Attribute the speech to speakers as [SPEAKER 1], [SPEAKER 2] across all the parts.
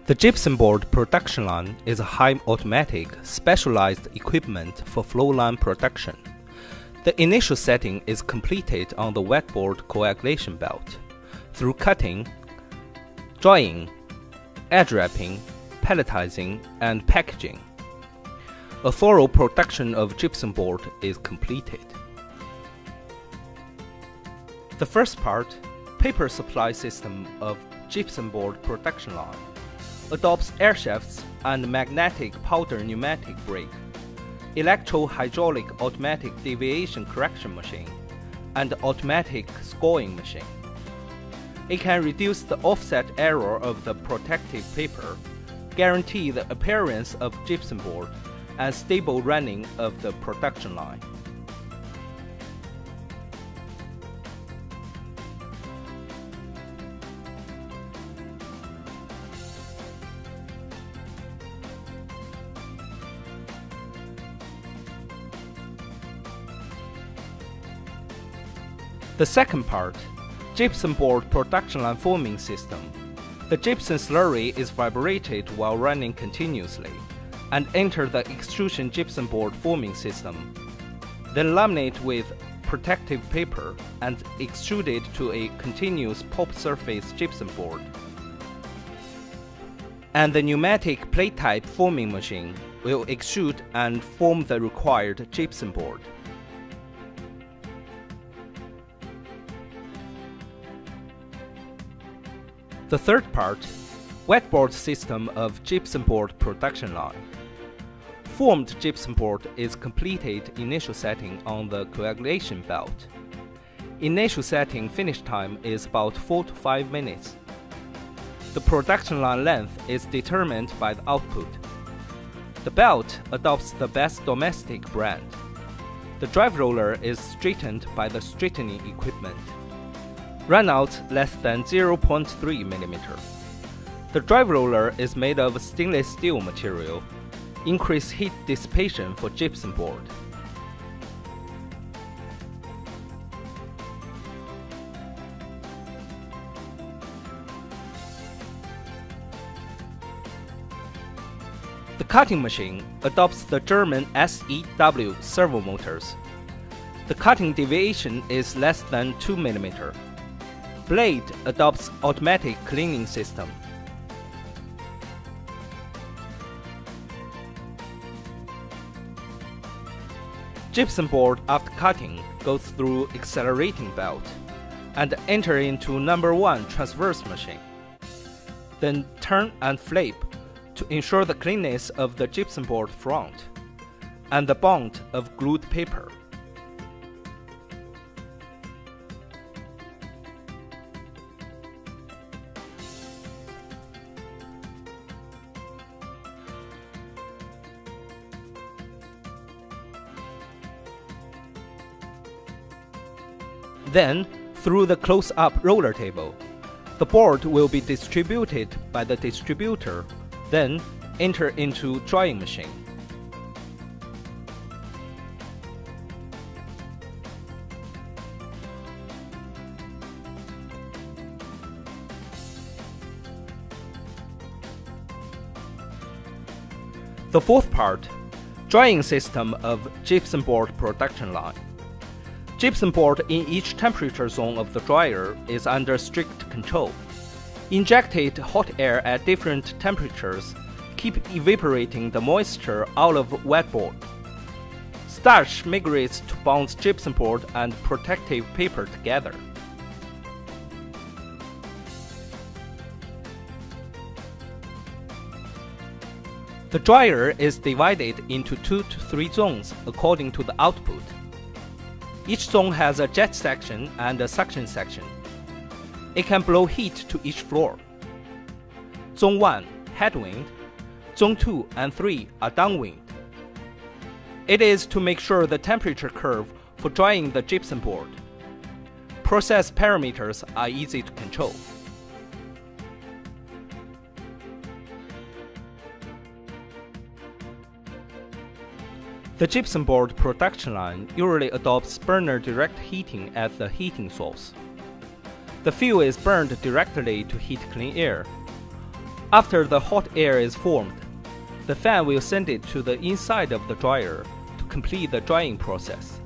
[SPEAKER 1] The gypsum board production line is a high automatic, specialized equipment for flow line production. The initial setting is completed on the wetboard coagulation belt through cutting, drying, edge wrapping, pelletizing, and packaging. A thorough production of gypsum board is completed. The first part, paper supply system of gypsum board production line, adopts air shafts and magnetic powder pneumatic brake, electro-hydraulic automatic deviation correction machine, and automatic scoring machine. It can reduce the offset error of the protective paper, guarantee the appearance of gypsum board, and stable running of the production line. The second part, gypsum board production line forming system. The gypsum slurry is vibrated while running continuously and enter the extrusion gypsum board forming system. Then laminate with protective paper and extruded to a continuous pulp surface gypsum board. And the pneumatic plate type forming machine will extrude and form the required gypsum board. The third part, wetboard system of gypsum board production line. Formed gypsum board is completed initial setting on the coagulation belt. Initial setting finish time is about 4 to 5 minutes. The production line length is determined by the output. The belt adopts the best domestic brand. The drive roller is straightened by the straightening equipment. Runout less than 0.3 mm. The drive roller is made of stainless steel material. Increase heat dissipation for gypsum board. The cutting machine adopts the German SEW servo motors. The cutting deviation is less than 2 mm. Blade adopts automatic cleaning system. Gypsum board after cutting goes through accelerating belt and enter into number 1 transverse machine. Then turn and flip to ensure the cleanness of the gypsum board front and the bond of glued paper. Then, through the close-up roller table, the board will be distributed by the distributor, then enter into drying machine. The fourth part, drying system of gypsum board production line. Gypsum board in each temperature zone of the dryer is under strict control. Injected hot air at different temperatures keep evaporating the moisture out of wetboard. Starch migrates to bond gypsum board and protective paper together. The dryer is divided into 2 to 3 zones according to the output. Each zone has a jet section and a suction section. It can blow heat to each floor. Zone 1, headwind. Zone 2 and 3 are downwind. It is to make sure the temperature curve for drying the gypsum board. Process parameters are easy to control. The gypsum board production line usually adopts burner direct heating as the heating source. The fuel is burned directly to heat clean air. After the hot air is formed, the fan will send it to the inside of the dryer to complete the drying process.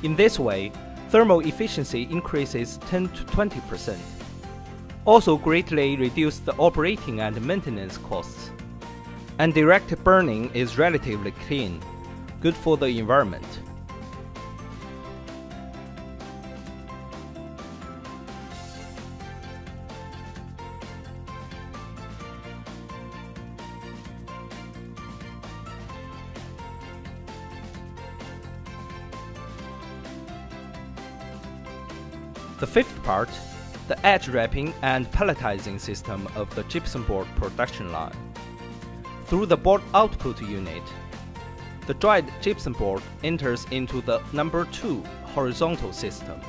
[SPEAKER 1] In this way, thermal efficiency increases 10 to 20%. Also greatly reduce the operating and maintenance costs. And direct burning is relatively clean, good for the environment. The fifth part, the edge wrapping and pelletizing system of the gypsum board production line. Through the board output unit, the dried gypsum board enters into the number 2 horizontal system.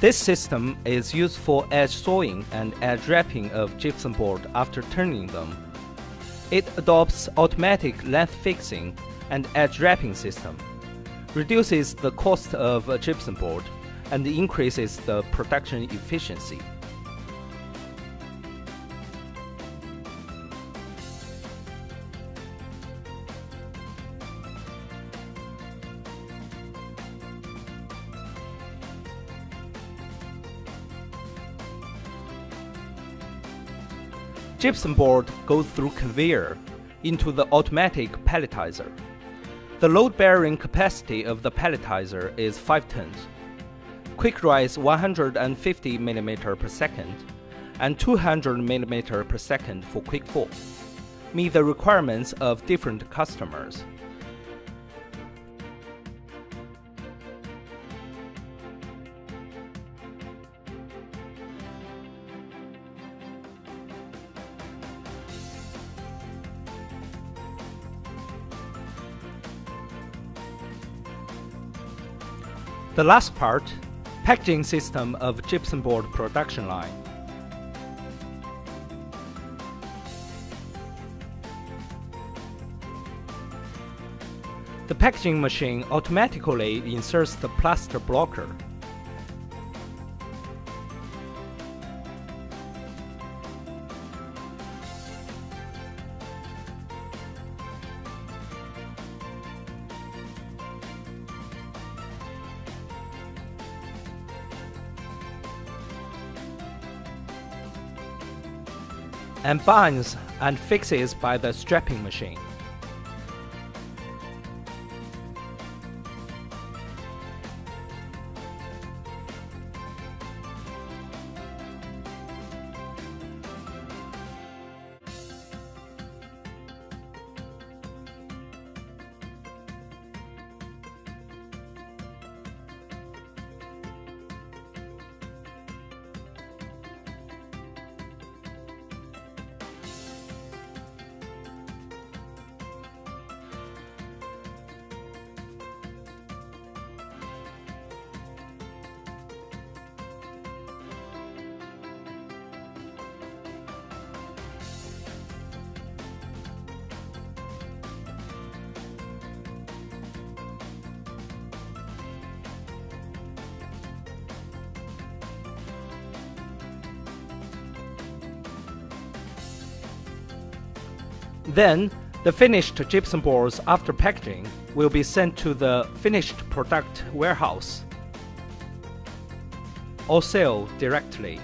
[SPEAKER 1] This system is used for edge sawing and edge wrapping of gypsum board after turning them. It adopts automatic length fixing and edge wrapping system, reduces the cost of a gypsum board, and increases the production efficiency. Gypsum board goes through conveyor into the automatic pelletizer. The load-bearing capacity of the pelletizer is 5 tons. Quick rise 150 mm per second and 200 mm per second for quick fall. Meet the requirements of different customers. The last part, packaging system of gypsum board production line. The packaging machine automatically inserts the plaster blocker. And binds and fixes by the strapping machine. Then, the finished gypsum boards after packaging will be sent to the finished product warehouse or sell directly.